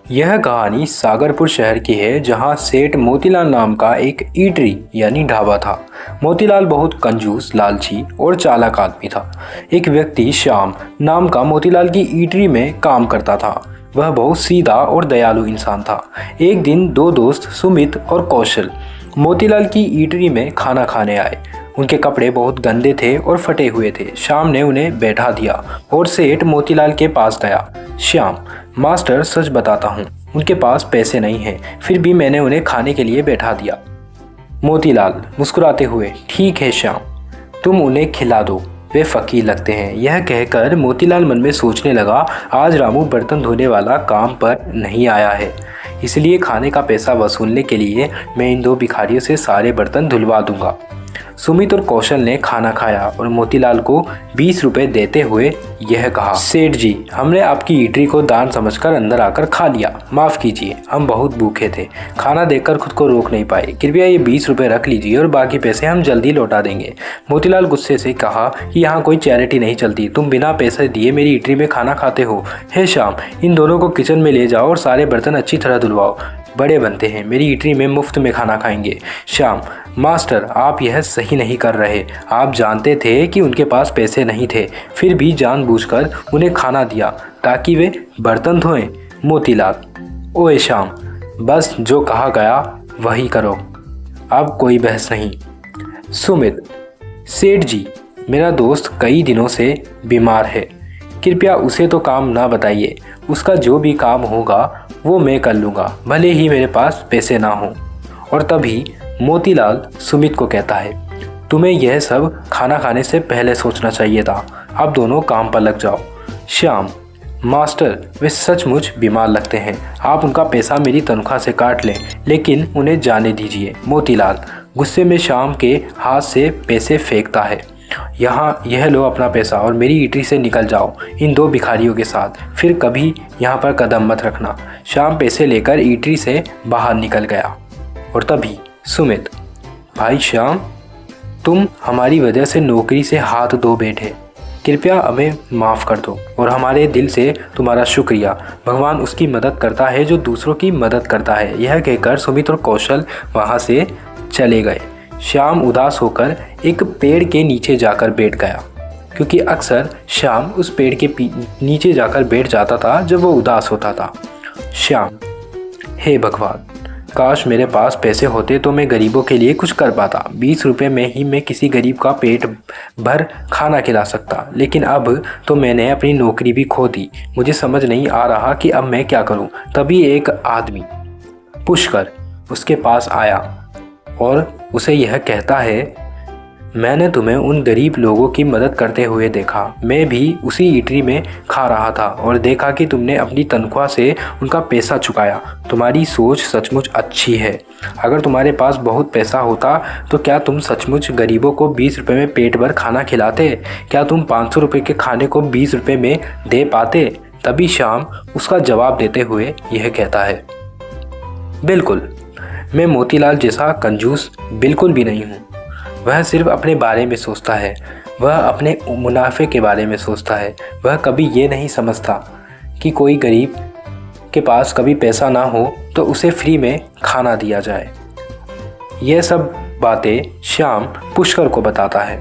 यह कहानी सागरपुर शहर की है, जहां सेठ मोतीलाल नाम का एक ईटरी यानी ढाबा था। मोतीलाल बहुत कंजूस, लालची और चालाक आदमी था। एक व्यक्ति श्याम नाम का मोतीलाल की ईटरी में काम करता था। वह बहुत सीधा और दयालु इंसान था। एक दिन दो दोस्त सुमित और कौशल मोतीलाल की ईटरी में खाना खाने आए। उनके कपड़े बहुत गंदे थे और फटे हुए थे। श्याम ने उन्हें बैठा दिया और सेठ मोतीलाल के पास गया। श्याम, मास्टर सच बताता हूँ, उनके पास पैसे नहीं हैं, फिर भी मैंने उन्हें खाने के लिए बैठा दिया। मोतीलाल मुस्कुराते हुए, ठीक है श्याम, तुम उन्हें खिला दो, वे फकीर लगते हैं। यह कहकर मोतीलाल मन में सोचने लगा, आज रामू बर्तन धोने वाला काम पर नहीं आया है, इसलिए खाने का पैसा वसूलने के लिए मैं इन दो भिखारियों से सारे बर्तन धुलवा दूंगा। सुमित और कौशल ने खाना खाया और मोतीलाल को 20 रुपए देते हुए यह कहा, सेठ जी, हमने आपकी ईटरी को दान समझकर अंदर आकर खा लिया, माफ़ कीजिए, हम बहुत भूखे थे, खाना देखकर खुद को रोक नहीं पाए, कृपया ये 20 रुपए रख लीजिए और बाकी पैसे हम जल्दी लौटा देंगे। मोतीलाल गुस्से से कहा कि यहाँ कोई चैरिटी नहीं चलती, तुम बिना पैसे दिए मेरी ईटरी में खाना खाते हो। हे श्याम, इन दोनों को किचन में ले जाओ और सारे बर्तन अच्छी तरह धुलवाओ, बड़े बनते हैं, मेरी ईटरी में मुफ्त में खाना खाएंगे। श्याम, मास्टर, आप यह सही नहीं कर रहे, आप जानते थे कि उनके पास पैसे नहीं थे, फिर भी जानबूझकर उन्हें खाना दिया ताकि वे बर्तन धोएं। मोतीलाल, ओए श्याम, बस जो कहा गया वही करो, अब कोई बहस नहीं। सुमित, सेठ जी, मेरा दोस्त कई दिनों से बीमार है, कृपया उसे तो काम ना बताइए, उसका जो भी काम होगा वो मैं कर लूँगा, भले ही मेरे पास पैसे ना हों। और तभी मोतीलाल सुमित को कहता है, तुम्हें यह सब खाना खाने से पहले सोचना चाहिए था, अब दोनों काम पर लग जाओ। श्याम, मास्टर, वे सचमुच बीमार लगते हैं, आप उनका पैसा मेरी तनख्वाह से काट लें, लेकिन उन्हें जाने दीजिए। मोतीलाल गुस्से में श्याम के हाथ से पैसे फेंकता है, यहाँ यह लो अपना पैसा और मेरी ईटरी से निकल जाओ इन दो भिखारियों के साथ, फिर कभी यहाँ पर कदम मत रखना। श्याम पैसे लेकर ईटरी से बाहर निकल गया। और तभी सुमित, भाई श्याम, तुम हमारी वजह से नौकरी से हाथ धो बैठे, कृपया हमें माफ़ कर दो और हमारे दिल से तुम्हारा शुक्रिया, भगवान उसकी मदद करता है जो दूसरों की मदद करता है। यह कहकर सुमित और कौशल वहाँ से चले गए। श्याम उदास होकर एक पेड़ के नीचे जाकर बैठ गया, क्योंकि अक्सर श्याम उस पेड़ के नीचे जाकर बैठ जाता था जब वो उदास होता था। श्याम, हे भगवान, काश मेरे पास पैसे होते तो मैं गरीबों के लिए कुछ कर पाता, 20 रुपये में ही मैं किसी गरीब का पेट भर खाना खिला सकता, लेकिन अब तो मैंने अपनी नौकरी भी खो दी, मुझे समझ नहीं आ रहा कि अब मैं क्या करूं। तभी एक आदमी पुष्कर उसके पास आया और उसे यह कहता है, मैंने तुम्हें उन गरीब लोगों की मदद करते हुए देखा, मैं भी उसी ईटरी में खा रहा था और देखा कि तुमने अपनी तनख्वाह से उनका पैसा चुकाया, तुम्हारी सोच सचमुच अच्छी है। अगर तुम्हारे पास बहुत पैसा होता तो क्या तुम सचमुच गरीबों को 20 रुपये में पेट भर खाना खिलाते? क्या तुम 500 रुपये के खाने को 20 रुपये में दे पाते? तभी श्याम उसका जवाब देते हुए यह कहता है, बिल्कुल, मैं मोतीलाल जैसा कंजूस बिल्कुल भी नहीं हूँ, वह सिर्फ अपने बारे में सोचता है, वह अपने मुनाफे के बारे में सोचता है, वह कभी ये नहीं समझता कि कोई गरीब के पास कभी पैसा ना हो तो उसे फ्री में खाना दिया जाए। यह सब बातें श्याम पुष्कर को बताता है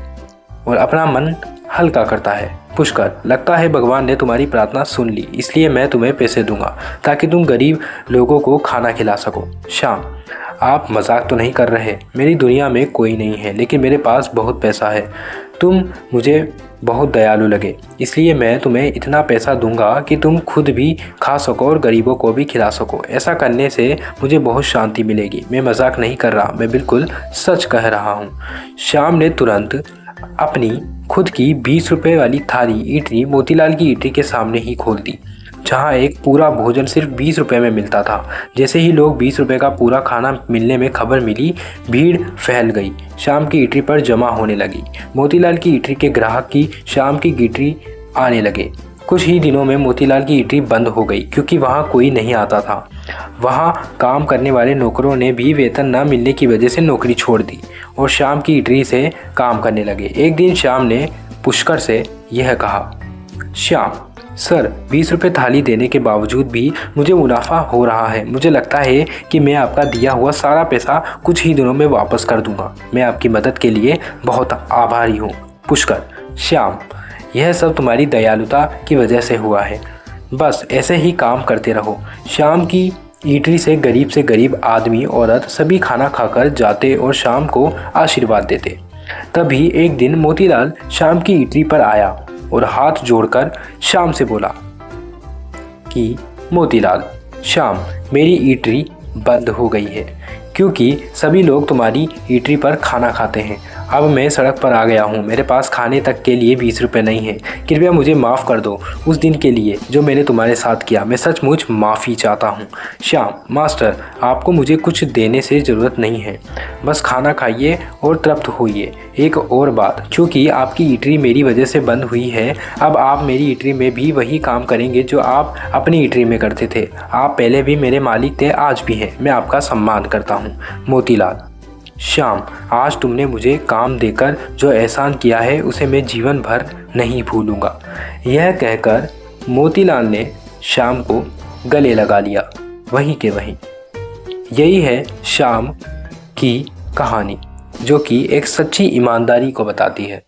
और अपना मन हल्का करता है। पुष्कर, लगता है भगवान ने तुम्हारी प्रार्थना सुन ली, इसलिए मैं तुम्हें पैसे दूंगा ताकि तुम गरीब लोगों को खाना खिला सको। श्याम, आप मजाक तो नहीं कर रहे, मेरी दुनिया में कोई नहीं है, लेकिन मेरे पास बहुत पैसा है, तुम मुझे बहुत दयालु लगे, इसलिए मैं तुम्हें इतना पैसा दूंगा कि तुम खुद भी खा सको और गरीबों को भी खिला सको। ऐसा करने से मुझे बहुत शांति मिलेगी, मैं मजाक नहीं कर रहा, मैं बिल्कुल सच कह रहा हूँ। श्याम ने तुरंत अपनी खुद की 20 रुपये वाली थाली ईटरी मोतीलाल की ईटरी के सामने ही खोल दी, जहाँ एक पूरा भोजन सिर्फ 20 रुपये में मिलता था। जैसे ही लोग 20 रुपये का पूरा खाना मिलने में खबर मिली, भीड़ फैल गई, शाम की ईटरी पर जमा होने लगी। मोतीलाल की ईटरी के ग्राहक की शाम की ईटरी आने लगे। कुछ ही दिनों में मोतीलाल की ईटरी बंद हो गई, क्योंकि वहाँ कोई नहीं आता था। वहाँ काम करने वाले नौकरों ने भी वेतन न मिलने की वजह से नौकरी छोड़ दी और शाम की ईटरी से काम करने लगे। एक दिन शाम ने पुष्कर से यह कहा, श्याम सर, 20 रुपये थाली देने के बावजूद भी मुझे मुनाफा हो रहा है। मुझे लगता है कि मैं आपका दिया हुआ सारा पैसा कुछ ही दिनों में वापस कर दूंगा। मैं आपकी मदद के लिए बहुत आभारी हूँ। पुष्कर, श्याम, यह सब तुम्हारी दयालुता की वजह से हुआ है। बस ऐसे ही काम करते रहो। श्याम की ईटरी से गरीब आदमी औरत सभी खाना खाकर जाते और शाम को आशीर्वाद देते। तभी एक दिन मोतीलाल शाम की ईटरी पर आया और हाथ जोड़कर शाम से बोला कि मोतीलाल, शाम, मेरी ईटरी बंद हो गई है क्योंकि सभी लोग तुम्हारी ईटरी पर खाना खाते हैं। अब मैं सड़क पर आ गया हूँ। मेरे पास खाने तक के लिए 20 रुपये नहीं है। कृपया मुझे माफ़ कर दो उस दिन के लिए जो मैंने तुम्हारे साथ किया। मैं सचमुच माफ़ी चाहता हूँ। श्याम, मास्टर, आपको मुझे कुछ देने से ज़रूरत नहीं है। बस खाना खाइए और तृप्त होइए। एक और बात, क्योंकि आपकी ईटरी मेरी वजह से बंद हुई है, अब आप मेरी ईटरी में भी वही काम करेंगे जो आप अपनी ईटरी में करते थे। आप पहले भी मेरे मालिक थे, आज भी हैं। मैं आपका सम्मान करता हूँ। मोतीलाल, श्याम, आज तुमने मुझे काम देकर जो एहसान किया है उसे मैं जीवन भर नहीं भूलूंगा। यह कहकर मोतीलाल ने श्याम को गले लगा लिया। वहीं के वहीं। यही है श्याम की कहानी, जो कि एक सच्ची ईमानदारी को बताती है।